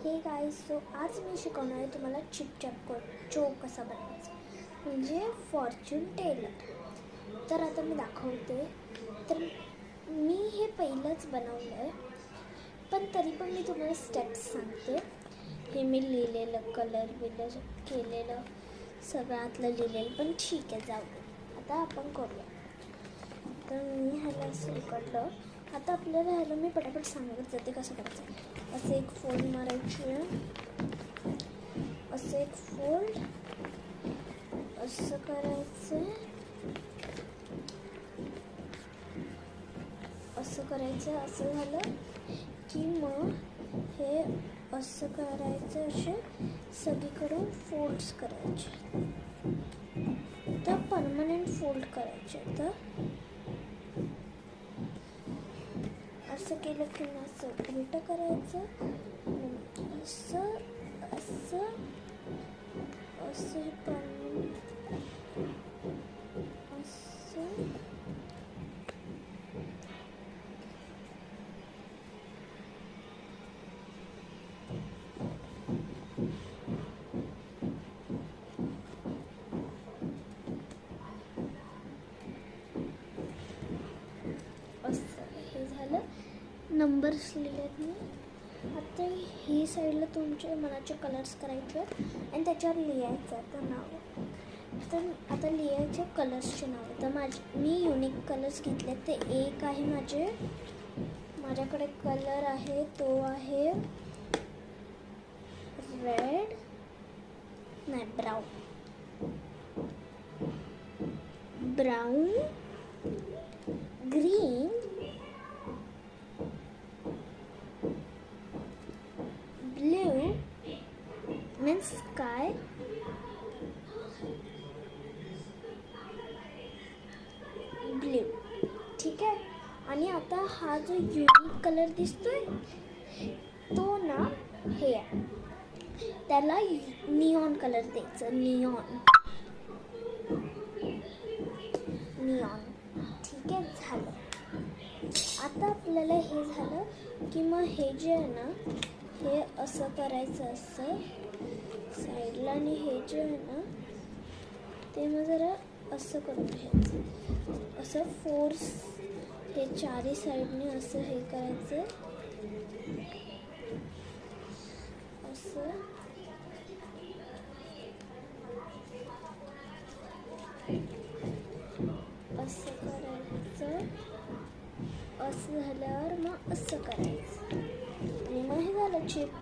हे guys, so आज मी शिकवणार आहे तुम्हाला चिपचॅप चोक कसा बनवायचा, म्हणजे फॉर्च्यून टेलर. तर आता मी दाखवते. तर मी हे पहिलंच बनवलं आहे, पण तरी पण मी तुम्हाला स्टेप्स सांगते. हे मी लिहिलेलं, कलर बिलर केलेलं, सगळ्यातलं लिहिलेलं, पण ठीक आहे, जाऊ दे. आता आपण करूया. तर मी ह्याला असं उकडलं. आता आपल्याला ह्याला मी पटापट सांगत जाते कसं करायचं. असं एक फोल्ड मारायची, असं एक फोल्ड, असं करायचं, असं करायचं. असं झालं की मग हे असं करायचं, असे सगळीकडून फोल्ड्स करायचे. तर परमनंट फोल्ड करायचे. तर असं केलं की असं उलटं करायचं, असं असं असं हे परमनंट असं. हे झालं. नंबर्स लिहिलेत मी. आता ही साईडला तुमचे मनाचे कलर्स करायचे आणि त्याच्यावर लिहायचं तर नाव. तर आता लिहायचे कलर्सचे नाव. तर मी युनिक कलर्स घेतले. ते एक आहे माझ्याकडे कलर आहे, तो आहे रेड, नाही brown, green, blue means sky, blue. ठीक आहे. आणि आता हा जो युनिक कलर दिसतोय तो ना हे आहे, त्याला निऑन कलर द्यायचं. निऑन. ठीक आहे, झालं. आता आपल्याला हे झालं की मग हे जे आहे ना, हे असं करायचं, असं साईडला. आणि हे जे आहे ना, ते मग जरा असं करून घ्यायचं, असं फोर्स. हे चारही साईडने असं हे करायचं, असं. असं करायचं. असं झाल्यावर मग असं करायचं आणि मग हे झालं चिप.